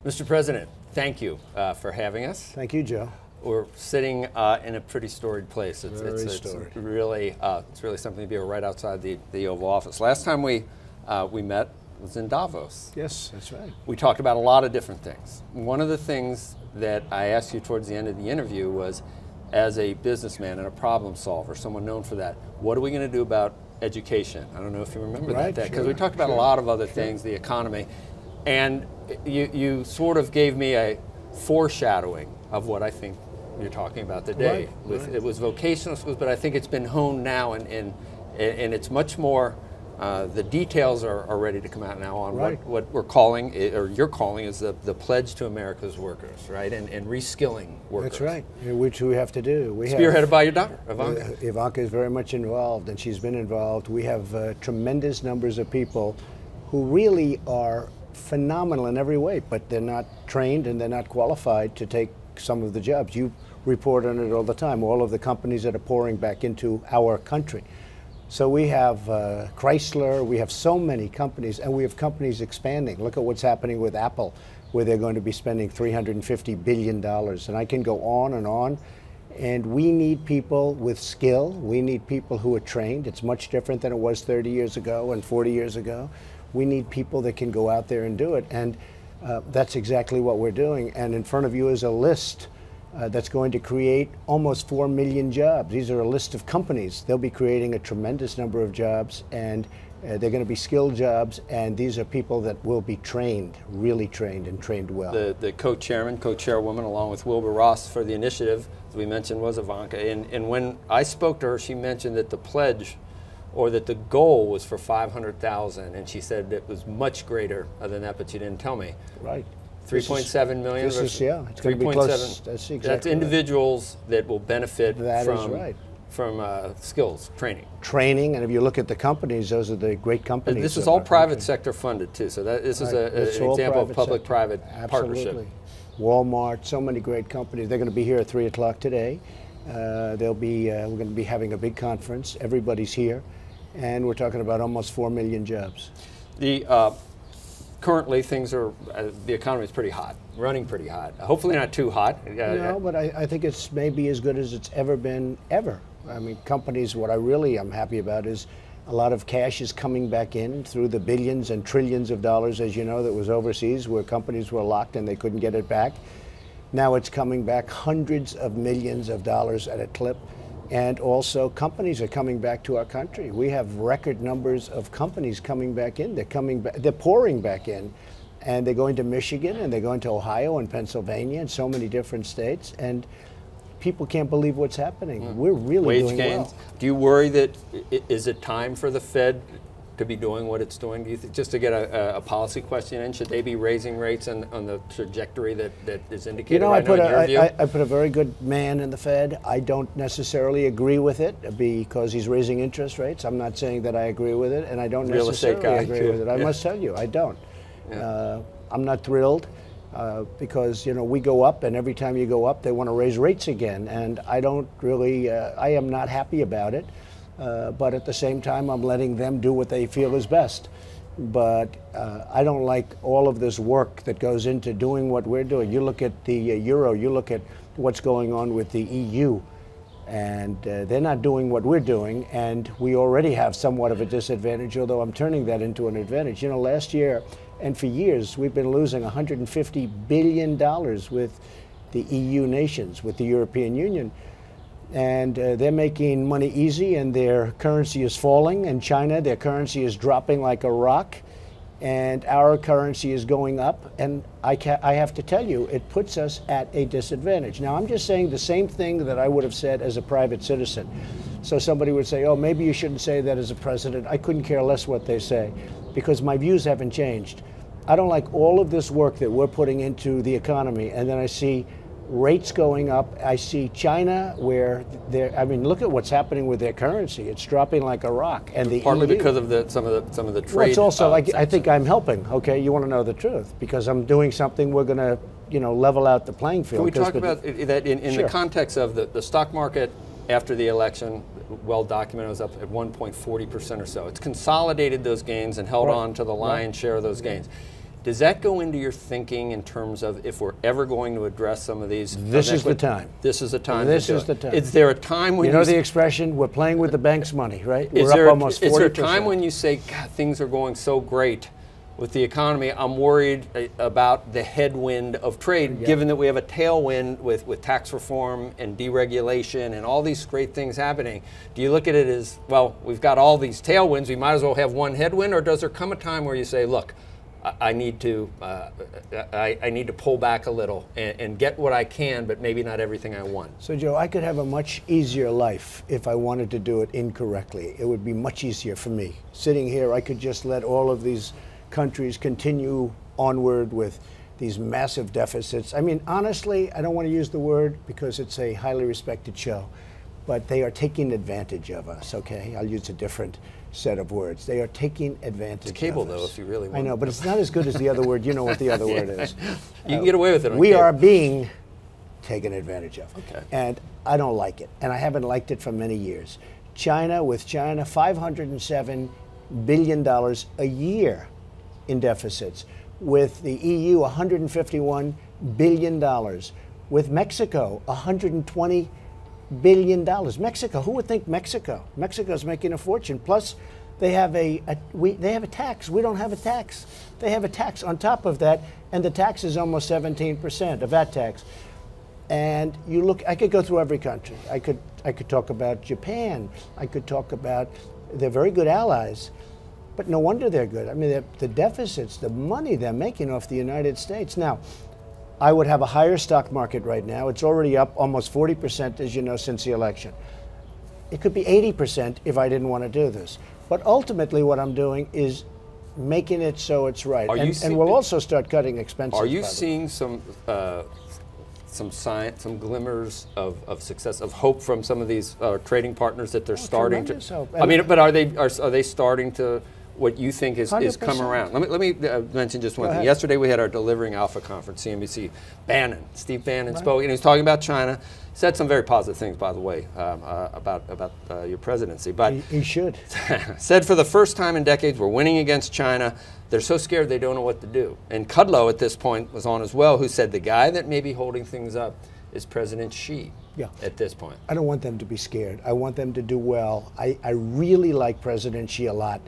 Mr. President, thank you for having us. Thank you, Joe. We're sitting in a pretty storied place. It's really something to be right outside the Oval Office. Last time we met was in Davos. Yes, that's right. We talked about a lot of different things. One of the things that I asked you towards the end of the interview was, as a businessman and a problem solver, someone known for that, what are we going to do about education? I don't know if you remember that, because we talked about a lot of other things, the economy, and you sort of gave me a foreshadowing of what I think you're talking about today. It was vocational schools, but I think it's been honed now, and it's much more. The details are ready to come out now on what we're calling, or you're calling, is the pledge to America's workers, right? And reskilling workers. That's right, which we have to do. Spearheaded by your daughter, Ivanka. Ivanka is very much involved, and she's been involved. We have tremendous numbers of people who really are phenomenal in every way, but they're not trained and they're not qualified to take some of the jobs. You report on it all the time, all of the companies that are pouring back into our country. So we have Chrysler, we have so many companies, and we have companies expanding. Look at what's happening with Apple, where they're going to be spending $350 billion. And I can go on. And we need people with skill. We need people who are trained. It's much different than it was 30 years ago and 40 years ago. We need people that can go out there and do it. And that's exactly what we're doing. And in front of you is a list that's going to create almost 4 million jobs. These are a list of companies. They'll be creating a tremendous number of jobs, and they're going to be skilled jobs, and these are people that will be trained, really trained, and trained well. The co-chairman, co-chairwoman, along with Wilbur Ross for the initiative, as we mentioned, was Ivanka. And when I spoke to her, she mentioned that the pledge, or that the goal, was for 500,000, and she said it was much greater than that, but she didn't tell me. Right. 3.7 million. This is, yeah, it's going to be close. That's exactly. That's individuals that will benefit from skills training. Training, and if you look at the companies, those are the great companies. This is all private sector funded too, so this is an example of public-private partnership. Walmart, so many great companies. They're going to be here at 3 o'clock today. We're going to be having a big conference. Everybody's here, and we're talking about almost 4 million jobs. Currently, the economy is pretty hot, running pretty hot. Hopefully not too hot. No, but I think it's maybe as good as it's ever been, ever. I mean, companies, what I really am happy about is a lot of cash is coming back in through the billions and trillions of dollars, as you know, that was overseas, where companies were locked and they couldn't get it back. Now it's coming back hundreds of millions of dollars at a clip. And also, companies are coming back to our country. We have record numbers of companies coming back in. They're pouring back in, and they're going to Michigan, and they're going to Ohio and Pennsylvania and so many different states. And people can't believe what's happening. We're really doing well. Do you worry that is it time for the Fed to be doing what it's doing? Do you think, just to get a policy question in, should they be raising rates on the trajectory that is indicated right now in your view? I put a very good man in the Fed. I don't necessarily agree with it because he's raising interest rates. I'm not saying that I agree with it, and I don't necessarily agree with it. I must tell you, I don't. I'm not thrilled because, you know, we go up, and every time you go up, they want to raise rates again, and I don't really, I am not happy about it. But at the same time, I'm letting them do what they feel is best. But I don't like all of this work that goes into doing what we're doing. You look at the euro, you look at what's going on with the EU, and they're not doing what we're doing, and we already have somewhat of a disadvantage, although I'm turning that into an advantage. You know, last year, and for years, we've been losing $150 billion with the EU nations, with the European Union. And they're making money easy, and their currency is falling. And China, their currency is dropping like a rock, and our currency is going up. And I have to tell you, it puts us at a disadvantage. Now, I'm just saying the same thing that I would have said as a private citizen. So somebody would say, oh, maybe you shouldn't say that as a president. I couldn't care less what they say, because my views haven't changed. I don't like all of this work that we're putting into the economy, and then I see rates going up. I see China, where I mean, look at what's happening with their currency. It's dropping like a rock. And the partly EU, because of some of the trade. Well, it's also like I think I'm helping. Okay, you want to know the truth, because I'm doing something. We're going to, you know, level out the playing field. Can we talk about that in the context of the stock market after the election? Well documented, was up at 1.40% or so. It's consolidated those gains and held on to the lion's share of those gains. Does that go into your thinking in terms of if we're ever going to address some of these? This is the time. This is the time. This is the time. Is there a time when you know the expression, we're playing with the bank's money, right? We're up almost 40%. Is there a time when you say, God, things are going so great with the economy, I'm worried about the headwind of trade, given that we have a tailwind with tax reform and deregulation and all these great things happening? Do you look at it as, well, we've got all these tailwinds, we might as well have one headwind, or does there come a time where you say, look, I need to pull back a little and get what I can, but maybe not everything I want? So, Joe, I could have a much easier life if I wanted to do it incorrectly. It would be much easier for me. Sitting here, I could just let all of these countries continue onward with these massive deficits. I mean, honestly, I don't want to use the word because it's a highly respected show, but they are taking advantage of us, okay? I'll use a different set of words. They are taking advantage of us. It's cable, though, if you really want. I know, but it's not as good as the other word. You know what the other word is. You can get away with it on We cable. are being taken advantage of. Okay. And I don't like it, and I haven't liked it for many years. China, $507 billion a year in deficits. With the EU, $151 billion. With Mexico, $120 billion. Mexico, who would think Mexico? Mexico's making a fortune. Plus, they have a tax. We don't have a tax. They have a tax on top of that, and the tax is almost 17%, a VAT tax. And you look, I could go through every country. I could talk about Japan. I could talk about, they're very good allies. But no wonder they're good. I mean, the deficits, the money they're making off the United States. Now, I would have a higher stock market right now. It's already up almost 40%, as you know, since the election. It could be 80% if I didn't want to do this. But ultimately, what I'm doing is making it so it's right. And we'll also start cutting expenses. Are you seeing some signs, some glimmers of success, of hope from some of these trading partners that they're starting to? Hope. I mean, but are they starting to? What you think is come around? Let me mention just one thing. Yesterday we had our Delivering Alpha conference, CNBC. Steve Bannon spoke, and he was talking about China. Said some very positive things, by the way, about your presidency. But he should. Said for the first time in decades, we're winning against China. They're so scared they don't know what to do. And Kudlow at this point was on as well, who said the guy that may be holding things up is President Xi. Yeah. At this point. I don't want them to be scared. I want them to do well. I really like President Xi a lot.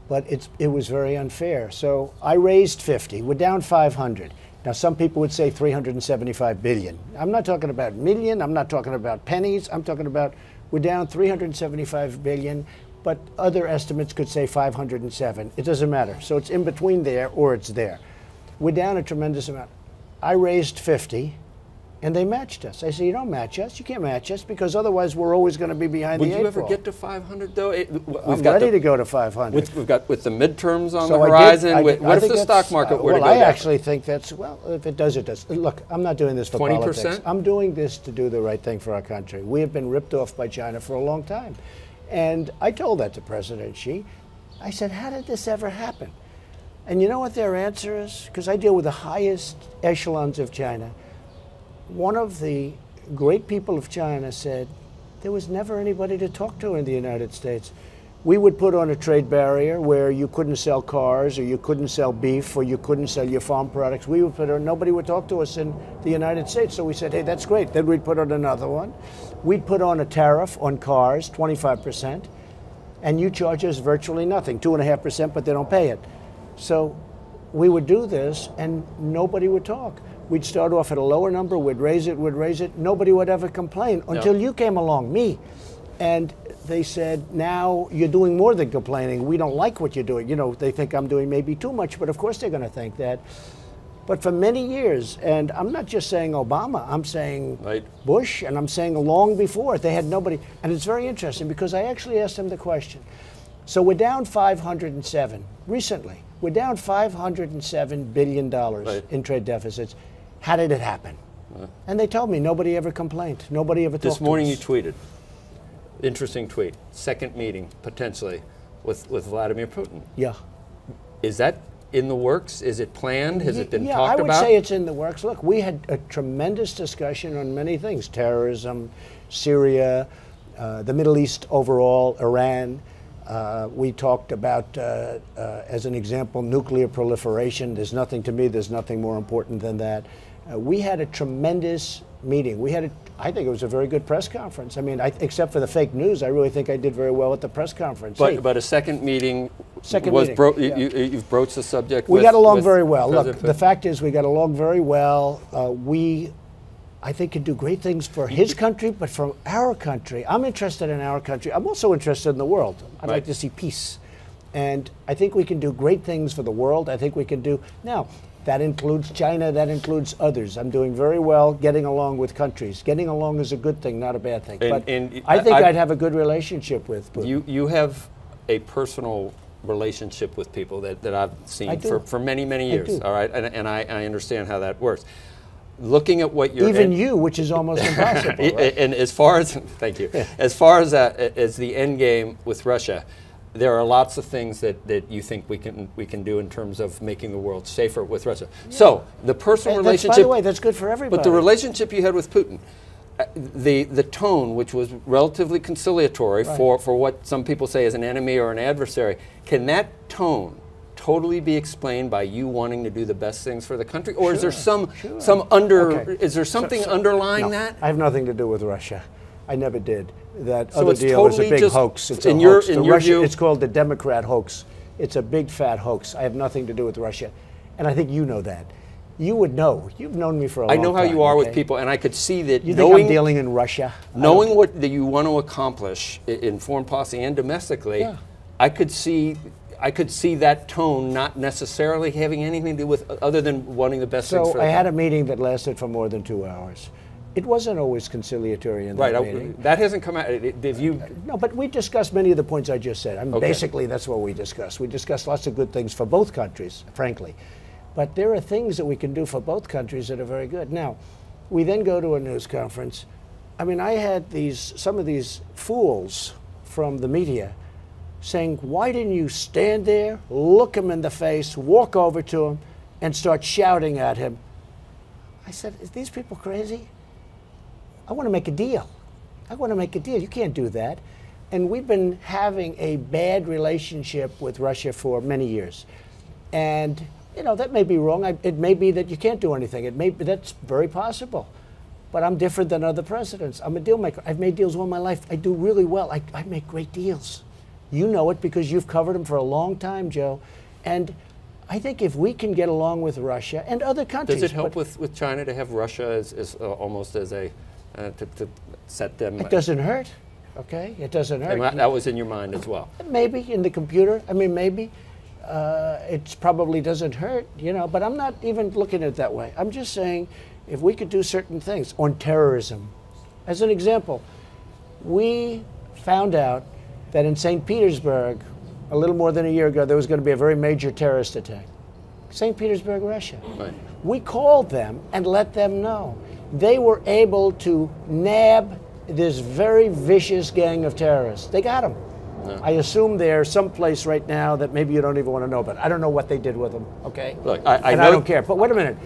But it was very unfair. So I raised 50. We're down 500. Now, some people would say 375 billion. I'm not talking about million. I'm not talking about pennies. I'm talking about we're down 375 billion. But other estimates could say 507. It doesn't matter. So it's in between there or it's there. We're down a tremendous amount. I raised 50. And they matched us. I said, you don't match us. You can't match us because otherwise we're always going to be behind the eight ball. Would you ever get to 500 though? I'm ready to go to 500. We've got with the midterms on the horizon. What if the stock market were to go down? Well, I actually think that's, well, if it does, it does. Look, I'm not doing this for 20%? Politics. I'm doing this to do the right thing for our country. We have been ripped off by China for a long time. And I told that to President Xi. I said, how did this ever happen? And you know what their answer is? Because I deal with the highest echelons of China. One of the great people of China said, there was never anybody to talk to in the United States. We would put on a trade barrier where you couldn't sell cars or you couldn't sell beef or you couldn't sell your farm products. We would put on, nobody would talk to us in the United States. So we said, hey, that's great. Then we'd put on another one. We'd put on a tariff on cars, 25%, and you charge us virtually nothing, 2.5%, but they don't pay it. So we would do this and nobody would talk. We'd start off at a lower number, we'd raise it, nobody would ever complain until you came along, me. And they said, now you're doing more than complaining. We don't like what you're doing. You know, they think I'm doing maybe too much, but of course they're going to think that. But for many years, and I'm not just saying Obama, I'm saying Bush, and I'm saying long before, they had nobody. And it's very interesting because I actually asked them the question. So we're down 507 recently. We're down $507 billion in trade deficits. How did it happen? And they told me nobody ever complained. Nobody ever talked to us. This morning you tweeted, interesting tweet, second meeting potentially with Vladimir Putin. Yeah. Is that in the works? Is it planned? Has it been talked about? Yeah, I would say it's in the works. Look, we had a tremendous discussion on many things, terrorism, Syria, the Middle East overall, Iran. We talked about, as an example, nuclear proliferation. There's nothing, to me, there's nothing more important than that. We had a tremendous meeting. I think it was a very good press conference. I mean, except for the fake news, I really think I did very well at the press conference. But a second meeting you've broached the subject. We got along very well. Look, the fact is we got along very well. I think can do great things for his country, but for our country, I'm interested in our country. I'm also interested in the world. I'd like to see peace. And I think we can do great things for the world. I think we can do, now, that includes China, that includes others. I'm doing very well getting along with countries. Getting along is a good thing, not a bad thing. But I think I'd have a good relationship with Putin. You have a personal relationship with people that I've seen for many, many years, all right? And I understand how that works. Looking at what you're even you, which is almost impossible. Right? And as far as thank you, as far as the end game with Russia, there are lots of things that you think we can do in terms of making the world safer with Russia. Yeah. So the personal relationship. By the way, that's good for everybody. But the relationship you had with Putin, the tone, which was relatively conciliatory for what some people say is an enemy or an adversary, can that tone totally be explained by you wanting to do the best things for the country, or is there is there something underlying that? I have nothing to do with Russia. I never did. That other deal is a big hoax. It's a hoax. It's called the Democrat hoax. It's a big fat hoax. I have nothing to do with Russia, and I think you know that. You would know. You've known me for a long time. I know how you are with people, and I could see that. You think I'm dealing in Russia? Knowing what that you want to accomplish in foreign policy and domestically, I could see that tone not necessarily having anything to do with other than wanting the best things for the country. So I had a meeting that lasted for more than 2 hours. It wasn't always conciliatory in that meeting. That hasn't come out. No, but we discussed many of the points I just said. I mean, basically, that's what we discussed. We discussed lots of good things for both countries, frankly. But there are things that we can do for both countries that are very good. Now, we then go to a news conference. I mean, I had some of these fools from the media saying, why didn't you stand there, look him in the face, walk over to him, and start shouting at him? I said, is these people crazy? I want to make a deal. I want to make a deal. You can't do that. And we've been having a bad relationship with Russia for many years. And, you know, that may be wrong. It may be that you can't do anything. That's very possible. But I'm different than other presidents. I'm a deal maker. I've made deals all my life. I do really well. I make great deals. You know it because you've covered them for a long time, Joe. And I think if we can get along with Russia and other countries. Does it help with China to have Russia as almost as a, to set them? It doesn't hurt, okay? It doesn't hurt. And that was in your mind as well? Maybe in the computer. I mean, maybe. It probably doesn't hurt, you know, but I'm not even looking at it that way. I'm just saying if we could do certain things on terrorism. As an example, we found out that in St. Petersburg, a little more than a year ago, there was going to be a very major terrorist attack. St. Petersburg, Russia. Right. We called them and let them know. They were able to nab this very vicious gang of terrorists. They got them. Yeah. I assume they're someplace right now that maybe you don't even want to know, but I don't know what they did with them, okay? Look, I don't care. But wait a minute.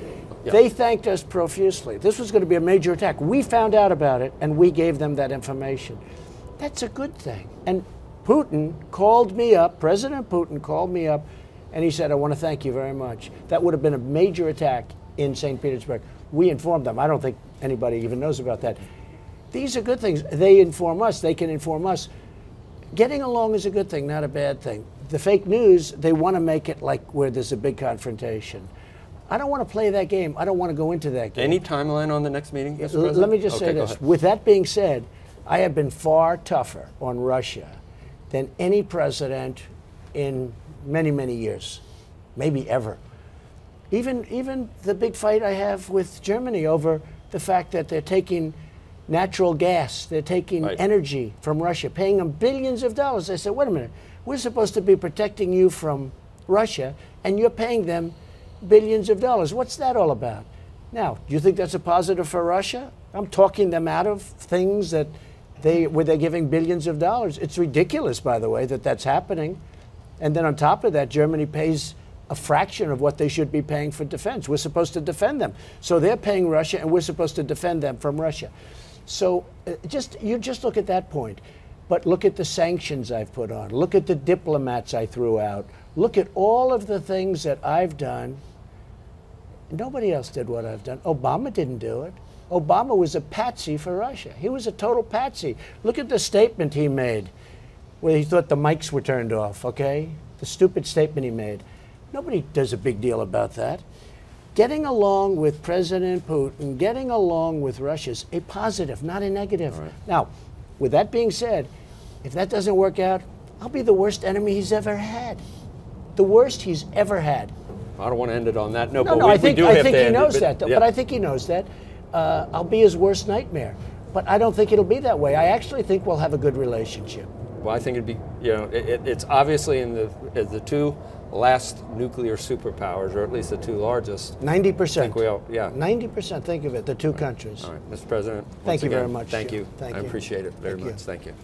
Yeah. They thanked us profusely. This was going to be a major attack. We found out about it, and we gave them that information. That's a good thing. And Putin called me up, President Putin called me up, and he said, I want to thank you very much. That would have been a major attack in St. Petersburg. We informed them. I don't think anybody even knows about that. These are good things. They inform us. They can inform us. Getting along is a good thing, not a bad thing. The fake news, they want to make it like where there's a big confrontation. I don't want to play that game. I don't want to go into that game. Any timeline on the next meeting, Mr. President? Let me just say this. With that being said, I have been far tougher on Russia than any president in many, many years, maybe ever. Even the big fight I have with Germany over the fact that they're taking natural gas, they're taking energy from Russia, paying them billions of dollars. I said, wait a minute, we're supposed to be protecting you from Russia, and you're paying them billions of dollars. What's that all about? Now, do you think that's a positive for Russia? I'm talking them out of things that where they're giving billions of dollars. It's ridiculous, by the way, that that's happening. And then on top of that, Germany pays a fraction of what they should be paying for defense. We're supposed to defend them. So they're paying Russia, and we're supposed to defend them from Russia. So you just look at that point. But look at the sanctions I've put on. Look at the diplomats I threw out. Look at all of the things that I've done. Nobody else did what I've done. Obama didn't do it. Obama was a patsy for Russia. He was a total patsy. Look at the statement he made where he thought the mics were turned off, okay? The stupid statement he made. Nobody does a big deal about that. Getting along with President Putin, getting along with Russia is a positive, not a negative. Right. Now, with that being said, if that doesn't work out, I'll be the worst enemy he's ever had. The worst he's ever had. I don't want to end it on that note, No, but I think he knows that. Yeah. But I think he knows that. I'll be his worst nightmare. But I don't think it'll be that way. I actually think we'll have a good relationship. Well, I think it'd be, it's obviously in the two last nuclear superpowers, or at least the two largest. 90%. I think we all, yeah. 90%, think of it, the two countries. All right, Mr. President. Thank you again, very much. Thank you. Thank I you. appreciate it very much. Thank you.